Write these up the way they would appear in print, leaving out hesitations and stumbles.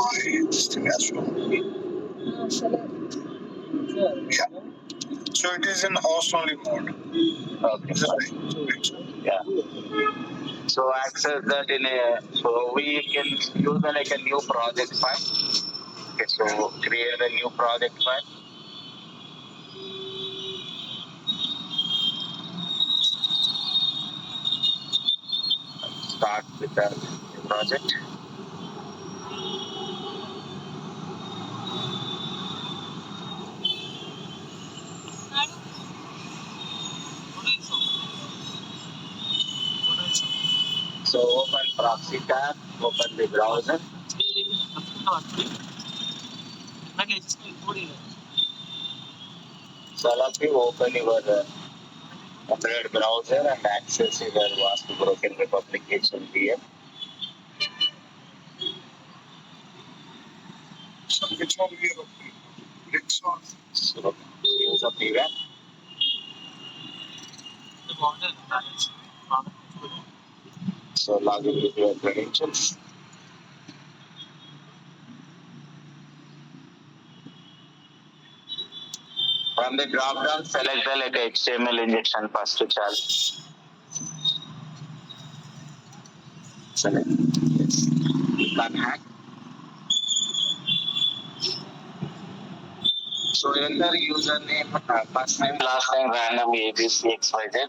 my thing as well. Yeah. So it is in host only mode. Okay. Is that right? Yeah. So access that in a, so we can use like a new project file. Okay, so create a new project file. Start with the new project. So open proxy tab, open the browser. So you open your Android browser and access your Vastu Broken Web application here. So which one we are opening? Links on. So use a PWAP. So log in with your credentials. From the drop down, select the like HTML injection first to child. Select. Yes. Click on hack. So enter username, first name, last name, random ABC XYZ.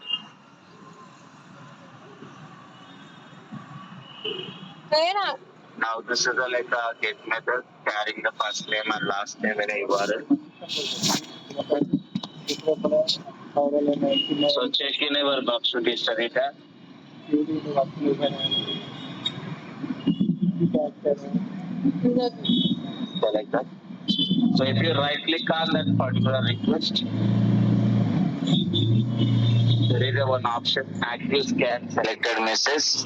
Now this is a like a get method carrying the first name and last name in a URL. So check in our Bugsuit history tab. Select that. So if you right click on that particular request, there is a one option active scan selected message.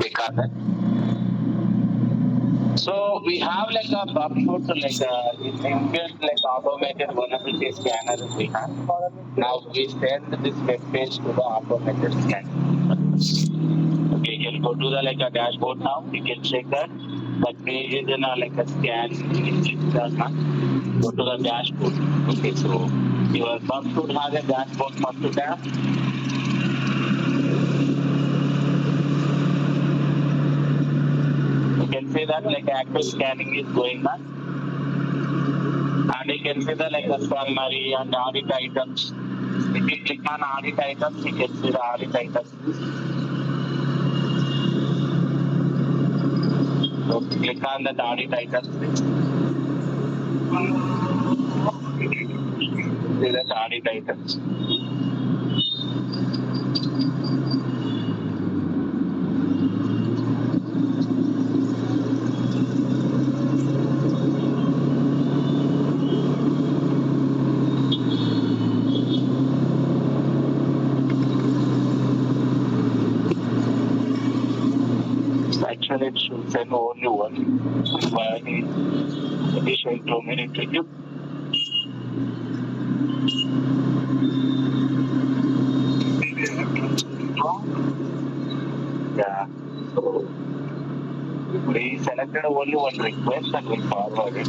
Click on that. So we have like a Bugsuit like inbuilt like automated vulnerability scanner we have. Now we send this web page to the automated scanner. Okay, you can go to the like a dashboard now. You can check that. That page is in a like a scan. Go to the dashboard. Okay, so your Bugsuit has a dashboard first tab. You can see that like active scanning is going on. And you can see the like a summary and audit items. If you click on audit items, you can see the audit items. So click on the audit items. See the audit items. Actually, it should send only one. Why it is showing 2 minute review. Maybe I have done something wrong. Yeah. So we selected only one request and we forwarded.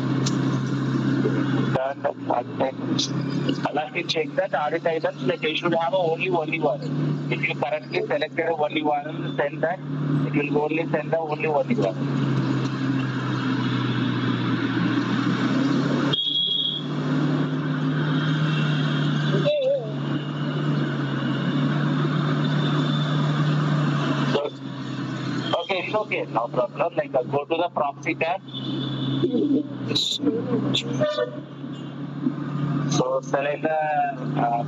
Turn the context. Unless you check that audit items, like you should have only one URL. If you correctly selected only URL, send that, it will only send the only one URL. So, okay, it's okay, no problem. Like go to the proxy tab. So select the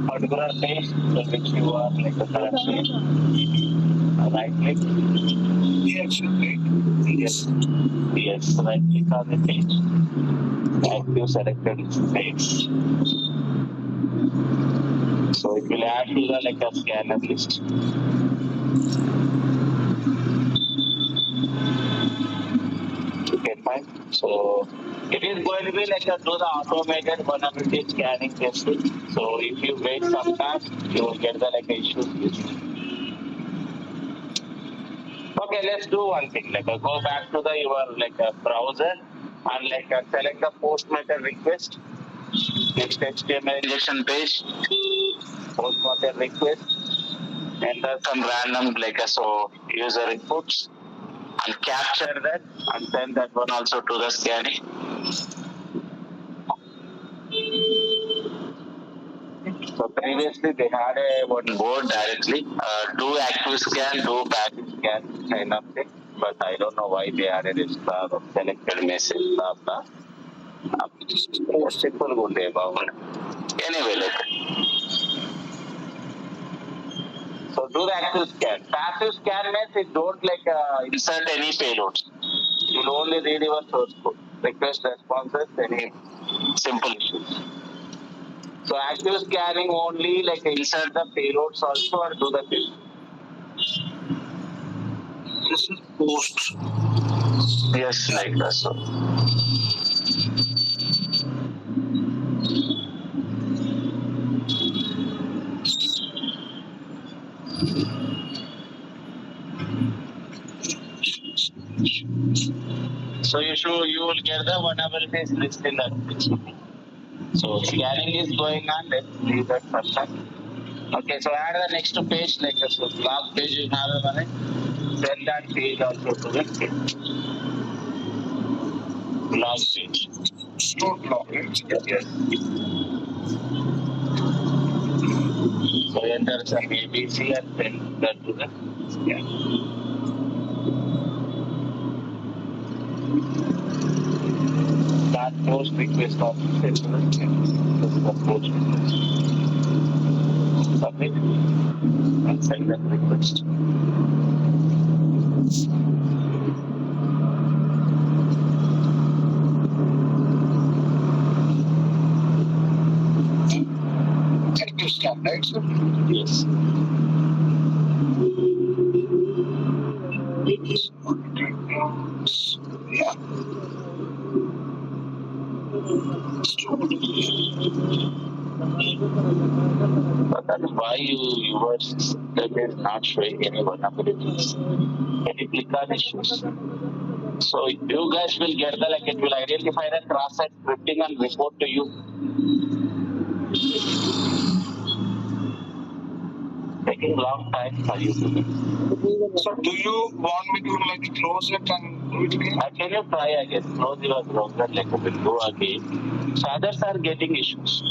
particular page to which you are like the currently. Right click. Yes, right. Yes. Yes. Right click on the page. Active selected page. So it will add to the like a scanner list. Okay, fine. So it is going to be like a do the automated vulnerability scanning testing. So if you wait some time, you will get the like issues. Okay. Okay, let's do one thing. Like go back to the your browser and select the post method request. Next HTML injection page. Post method request. Enter some random user inputs and capture that and send that one also to the scanning. So previously they had one board directly. Do active scan, do passive scan kind of thing. But I don't know why they added a star of selected message. Blah, blah. Simple good day about it. Anyway, so do the active scan. Passive scan means it don't insert any payloads. You'll only read your source code. Request responses, any simple issues. So active scanning only insert the payloads also or do the payload. This is post. Yes, like that. So. So you will get the vulnerabilities list in that. So scanning is going on. Let's leave that first time. Okay, so add the next page so last page you have a minute. Send that page also to the page. Last page. Don't log it. Yes. So enter some ABC and send that to the scan. That post request also send to the scan. This is the post request. Submit and send that request. Active scan, right, sir? Yes. Yeah. But that is why your system is not showing any vulnerabilities, any click on issues. So you guys will get the it will identify the cross-site scripting and report to you. Taking long time for you to do. So do you want me to close it and do it again? Can you try again? Close your browser will go again. So others are getting issues.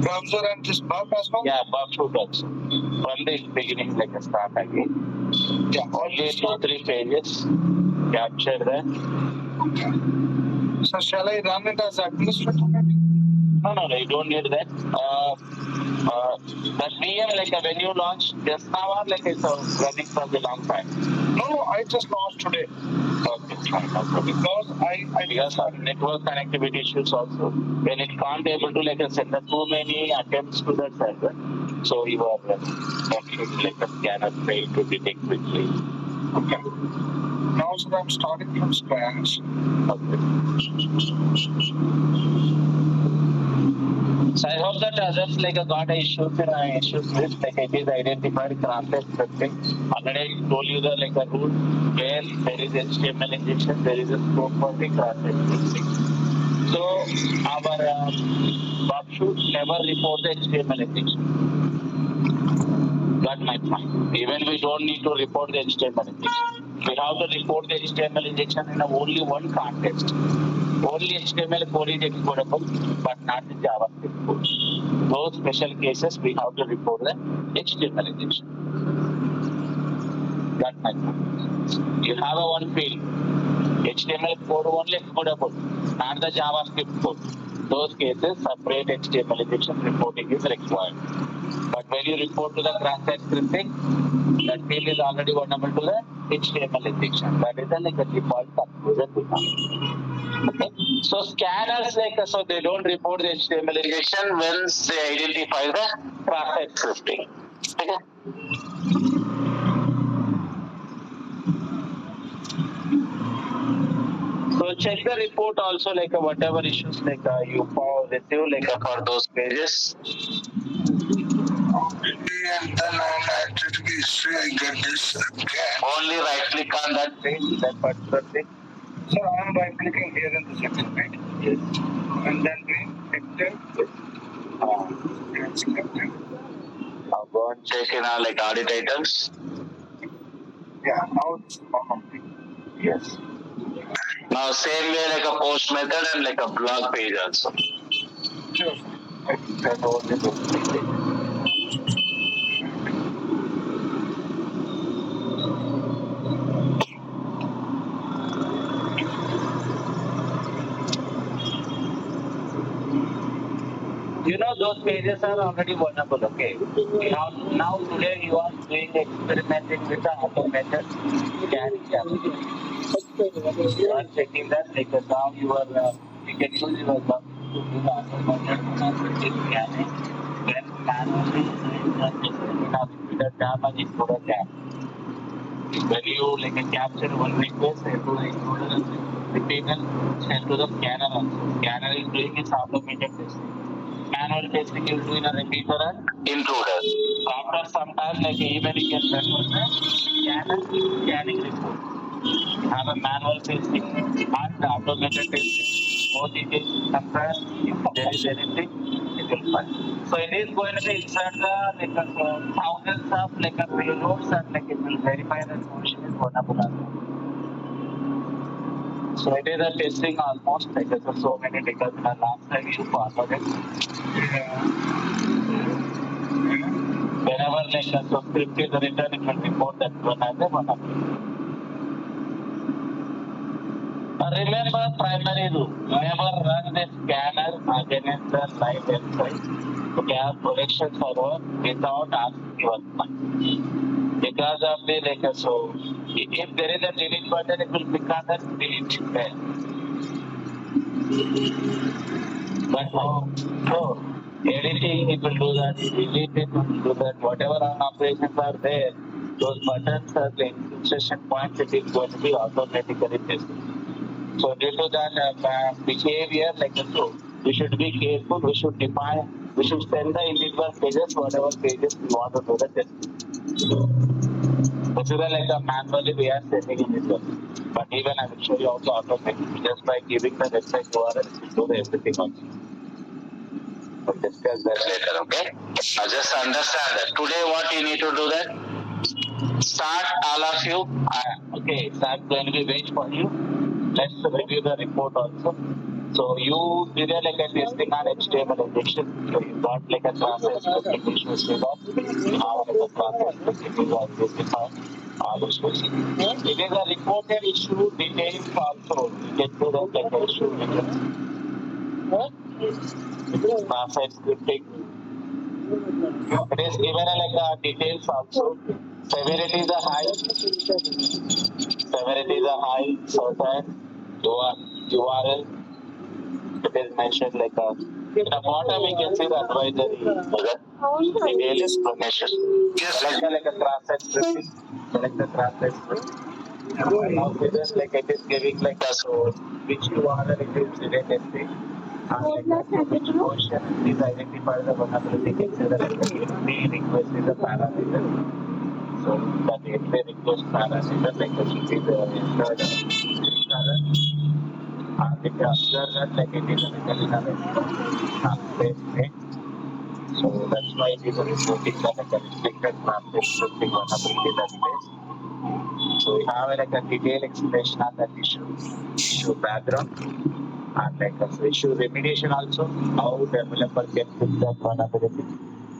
Browser and this bug as well? Yeah, bug should also. From the beginning start again. Yeah. Only 2-3 pages. Capture that. Okay. So shall I run it as administrator? No, you don't need that. That VM when you launch just now or it's running from the long time? No, I just launched today. Okay, fine. Because because of network connectivity issues also. When it can't able to send too many attempts to that server, so your scanner fail to detect quickly. Okay. Now so I'm starting from scratch. Okay. So I hope that others got issues in issues list it is identified cross-site scripting. Already I told you the root where there is HTML injection, there is a scope for the cross-site scripting. So our bug should never report the HTML injection. Got my point. Even we don't need to report the HTML injection. We have to report the HTML injection in only one context. Only HTML code is executable, but not the JavaScript code. Those special cases we have to report the HTML injection. Got my point. You have a one field. HTML code only executable, not the JavaScript code. Those cases, separate HTML injection reporting is required. But when you report to the cross-site scripting, that field is already vulnerable to the HTML injection. That is a default conclusion we have. Okay. So scanners so they don't report the HTML injection once they identify the cross-site scripting. Okay. So check the report also whatever issues you receive for those pages. And then I'll add it again. history I get this. Okay. Only right click on that page, that particular thing. So I am right clicking here in the section, right? Yes. And then doing active and selected. I'll go and check in our like audit items. Yeah, now it's on. Yes. Now same way like a post method and like a blog page also. Sure. That only those three things. You know those pages are already vulnerable, okay? Now today you are doing experimenting with the automated scanning channel. You are checking that like now you can use your bug to do the automated scanning. Then manually doing the tab and include a tab. When you like capture one request, it will include the payment sent to the scanner also. Scanner is doing its automated testing. Manual testing you do in a repeater and intruder. After some time, like even you can refer the scanning report. Have a manual testing and automated testing. Both it is compared. If there is anything, it will find. So it is going to be inside the like thousands of like payloads and like it will verify that solution is vulnerable as well. So it is a testing almost like so many because in the last time you forwarded. Whenever like a script is written, it will report that one as a vulnerability. Remember primary rule. Never run the scanner against the live website. Okay, our production server without asking your permission. Because of the like so if there is a delete button, it will pick on the delete there. But no, editing it will do that, delete it will do that, whatever operations are there, those buttons are the insertion points, it is going to be automatically tested. So due to that behavior, like so, we should be careful. We should define. We should send the individual pages, whatever pages we want to do the testing. This is like a manually we are sending individual. But even I will show you also automatically just by giving the website URL, we do the everything also. We'll discuss that later. Okay. Now just understand that today what you need to do that. Start all of you. Okay, start going to be wait for you. Let's review the report also. So you did a, like a testing on HTML injection. So you got like a process scripting issues with that. You have like a process scripting is identified all issues. It is a reported issue details also. You can do that like an issue details. Process scripting. It is given like a details also. Severity is a high. Severity is a high. So that URL. It is mentioned like a in the bottom we can see the advisory detailed information. Select like a cross-site scripting. Select the cross-site scripting. Now this is like it is giving like a so which URL it is related to. And like which portion is identified the vulnerability. Consider like the entry request is a parameter. So that entry request parameter like the should be the entered. And if you observe that like it is a little in a space. So that's why it is a reporting that like a restricted scripting vulnerability that space. So we have like a detailed explanation on that issue background, and like a issue remediation also, how developer can fix that vulnerability,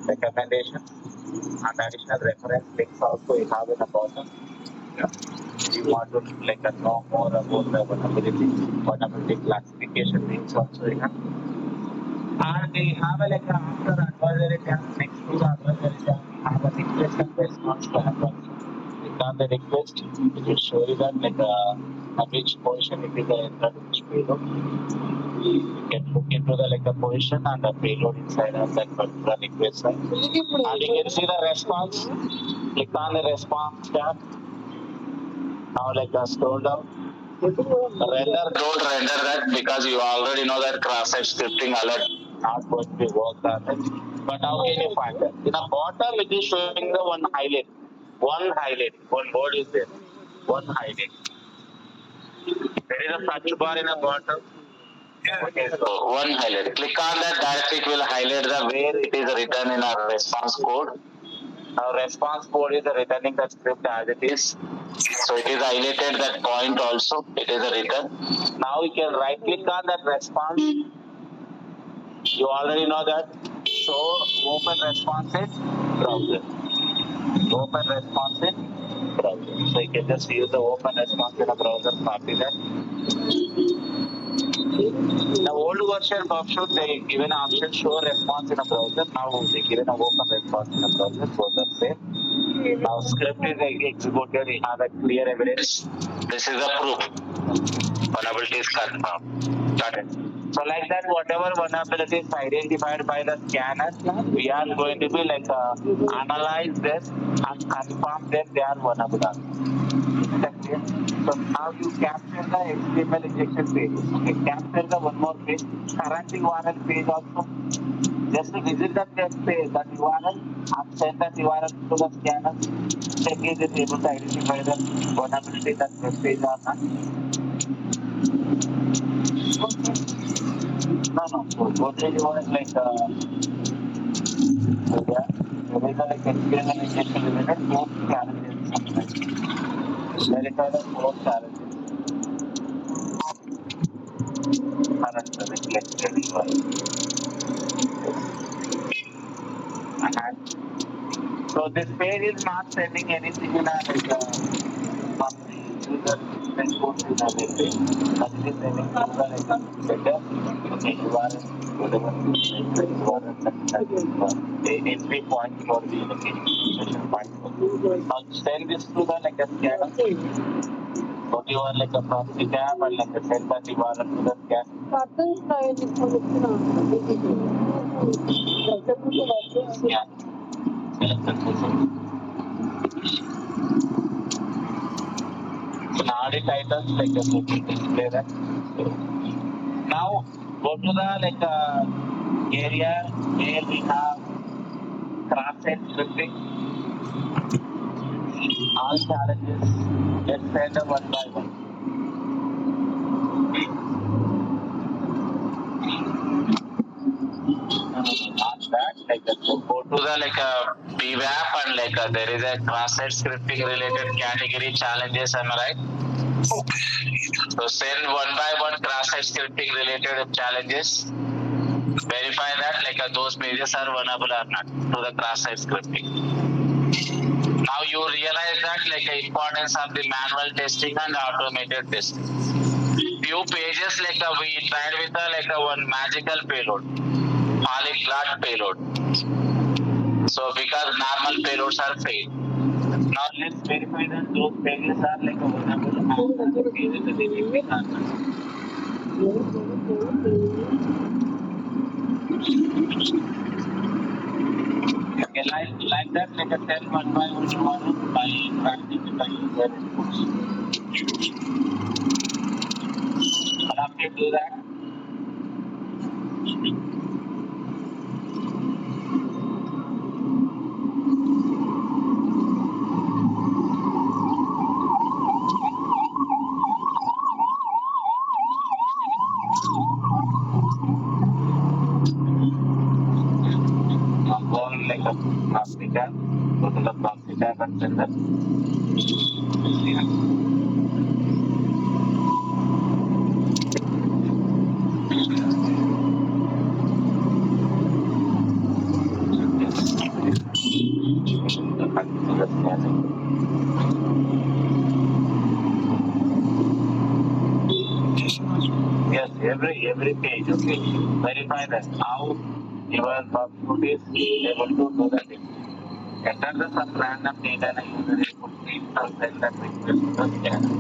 recommendation, and additional reference links also we have in the bottom. You want to like know more about the vulnerability classification things also we have. And we have like after advisory tab, next to the advisory tab, we have a request and response tab also. Click on the request, it will show you that like which position it is entered which payload. You can look into the like the position and the payload inside of that particular request side. And you can see the response. Click on the response tab. Now like scroll down. Don't render that because you already know that cross-site scripting alert not going to be worked on it. But how can you find that? In the bottom it is showing the one highlight. One highlight. One word is there. One highlight. There is a search bar in the bottom. Okay, so one highlight. Click on that. Directly it will highlight the where it is written in our response code. Our response code is returning the script as it is. So it is highlighted that point also. It is written. Now you can right click on that response. You already know that. So open response in browser. Open response in browser. So you can just use the open response in a browser. Copy that. The old version of should they given an option show response in a browser. Now they given an open response in a browser. So that's it. Now script is executed. We have a clear evidence. This is the proof. Vulnerability is confirmed. Got it. So like that, whatever vulnerability is identified by the scanner, we are going to be like analyze this and confirm that they are vulnerable. Okay. So now you capture the HTML injection page. Okay, capture the one more page, current URL page also. Just visit that page, that URL, and send that URL to the scanner. Check is it able to identify the vulnerability that web page or not. No. So what is like there is a like HTML injection related four challenges sometimes. Verify the four challenges. Current reflected URL. And so this page is not sending anything in a from the user response in a web page, but it is sending user like a better URL, whatever URL entry point for the location point. Now send this to the like a scanner. So you are like a proxy tab and like a send that URL to the scanner. Yeah. So now the titles like a display that. Now go to the like area where we have cross-site scripting, all challenges. Let's send them one by one. On that, like so go to the like BWAP and like there is a cross-site scripting related category challenges. Am I right? So send one by one cross-site scripting related challenges. Verify that like those pages are vulnerable or not to the cross-site scripting. Now you realize that like the importance of the manual testing and automated testing. Few pages like we tried with like one magical payload, polyglot payload. So because normal payloads are failed. Now let's verify that those pages are like vulnerable and the pages that they will be Okay, like that, like a 10 one by one tomorrow by interacting with the user inputs. And after you do that, go on like a proxy tab, go to the proxy tab and send that. Yes, every page, okay. Verify that how your output is able to do that. Enter the some random data and user input and send that request to the scanner.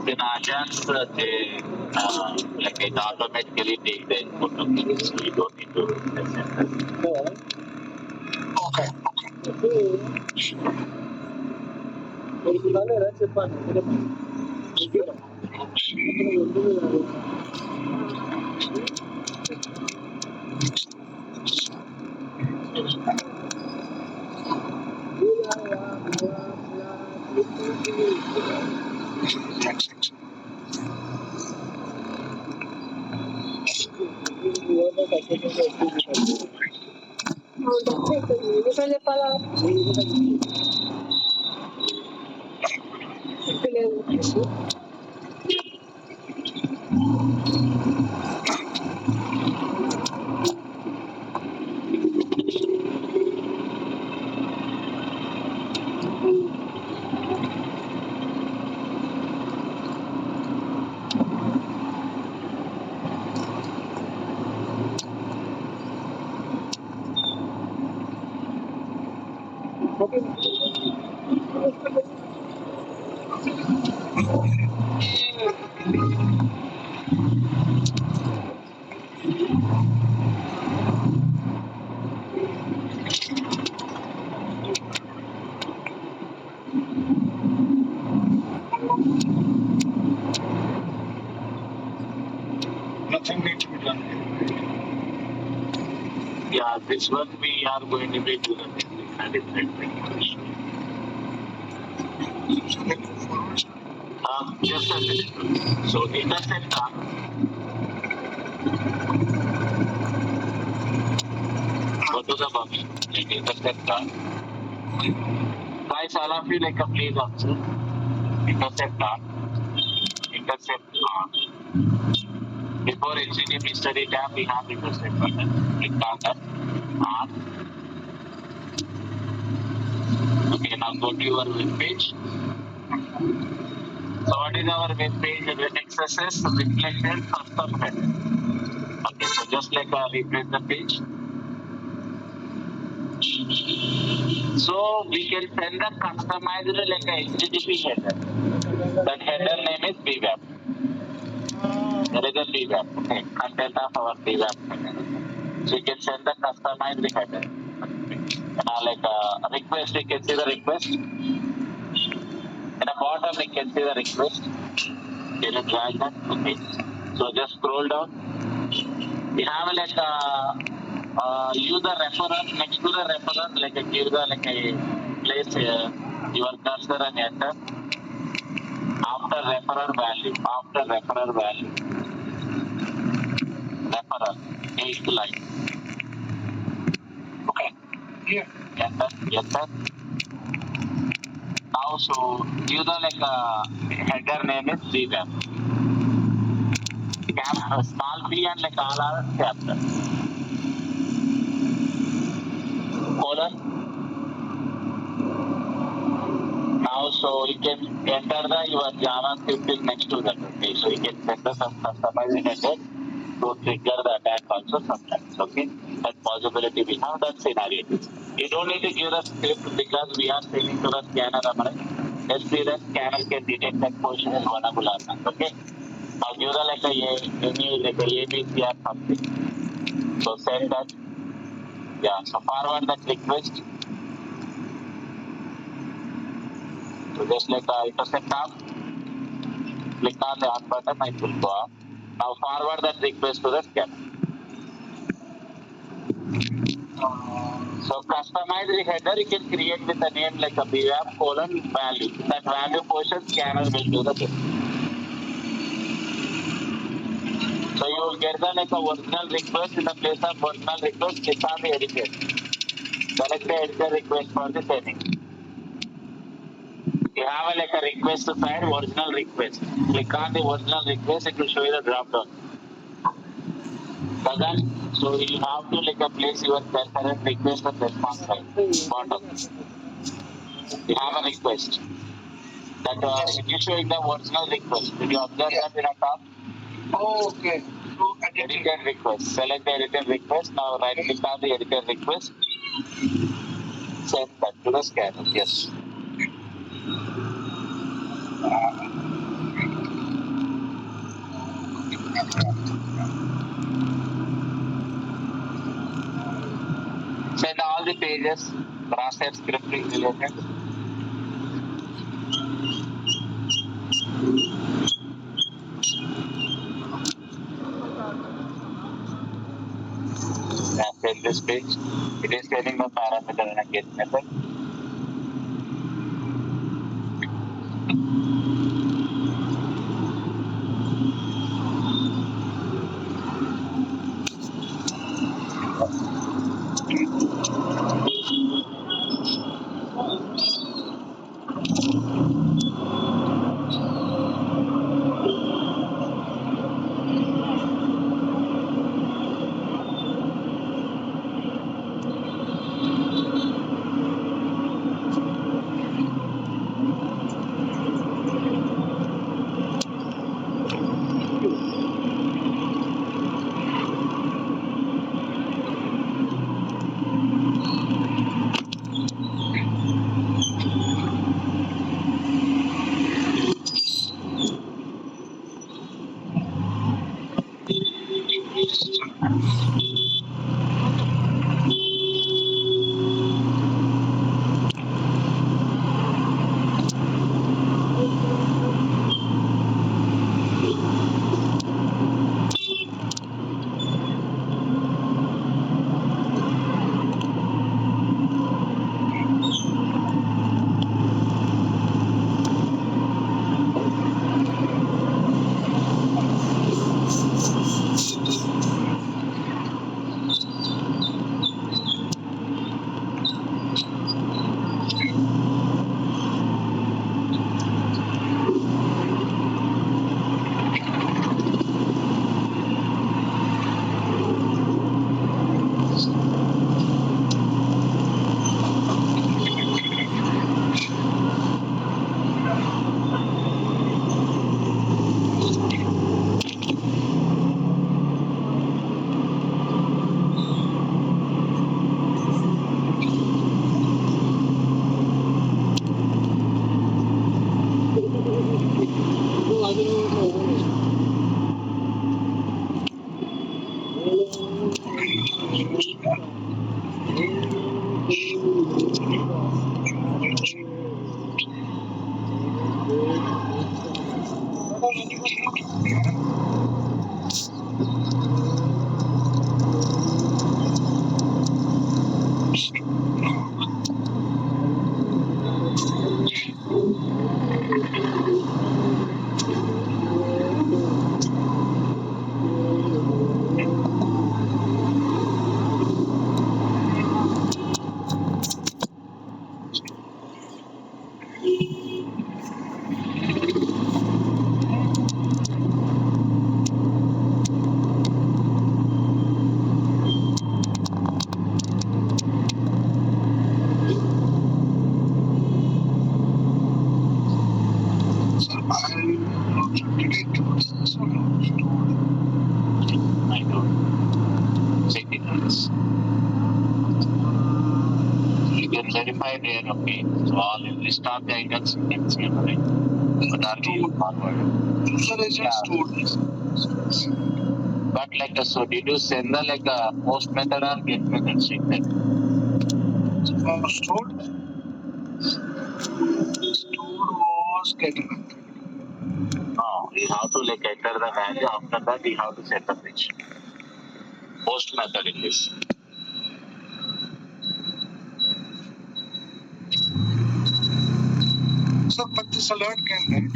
Then agents, they like it automatically take the input of this. So you don't need to listen. Okay. Depende pala. Nothing need to be done. Yeah, this one we are going to be doing a different thing. So they move forward. Just a minute. So intercept go to the box. Like intercept guys, all of you like a please answer. Intercept intercept before HTTP study tab we have intercept button. Click on that. Okay, now go to your web page. So what is our web page? The XSS reflected custom header. Okay, so just like refresh the page. So we can send a customized like a HTTP header. That header name is BWAP. There is a BWAP. Okay, content of our BWAP header. So you can send the customized header. Like a request, you can see the request. In the bottom, you can see the request. Can you drag that? Okay. So just scroll down. We have like use the reference next to the reference, like give the like a place your cursor and enter. After referrer value, referrer, 8th line. Okay. Yeah. Enter. Now, so give the like header name is BWAP. Small b and like all are capital. Colon. Now, so you can enter the your JavaScript is next to that. Okay, so you can set the some customized header to trigger the attack also sometimes. Okay, that possibility we have that scenario. You don't need to give the script because we are sending to the scanner. Let's see the scanner can detect that position is vulnerable or not. Okay, now give the like any like a ABC or something. So send that. Yeah, so forward that request. So just like intercept tab, click on the on button, it will go up. Now forward that request to the scanner. So customize the header you can create with a name like a BWAP value. That value portion scanner will do the thing. So you will get the like a original request in the place of original request, click on the editor. Select the editor request for the setting. You have a, like a request side, original request. Click on the original request, it will show you the drop down. But so you have to like place your current request on response side, bottom. You have a request. That it is showing the original request. Did you observe that in the top? Oh, okay. So Edited request. Select the edited request. Now right click on the edited request. Send that to the scanner. Yes. Send all the pages. Cross-site scripting related. And send this page. It is sending the parameter in a get method. I don't check it once. You can verify there, okay. So all list of the items you can see, right? But are we forward? user agent stored this. But like so did you send the like a post method or get method? Check that. Stored was getting. No, you have to like enter the value. After that, you have to set the page. Post method in this. So, but this alert came, right?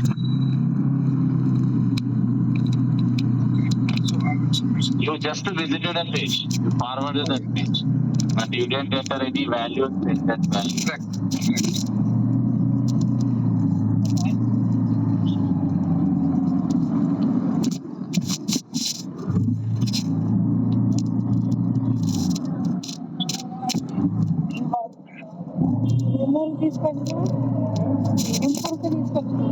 Okay. So I will submit. You just visited a page. You forwarded that page. But you didn't enter any value and set that value. Correct. ఏమూరు తీసుకొచ్చిన ఏం కొరకు తీసుకొచ్చిన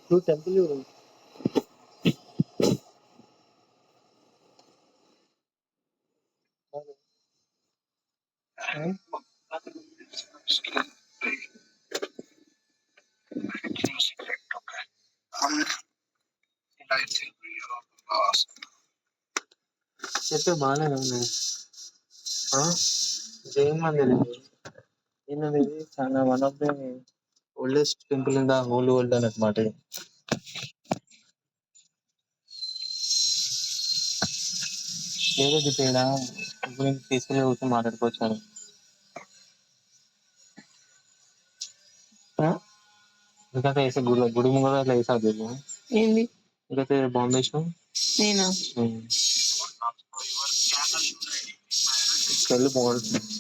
నువ్వు temple చూడు. చెప్పే బాగానే ఉన్నాయి. జైన్ మందిర్ ఇది చాలా one of the oldest temple in the whole world అన్నమాట. ఏదో తేడా ఇప్పుడు తీసుకునే కూర్చొని మాట్లాడుకోవచ్చు. ఎందుకంటే వేసే గుడి ముంగర అట్లా వేసావు ఏంది ఎందుకంటే బాంబే నేనా స్మెల్ బాగుంటుంది.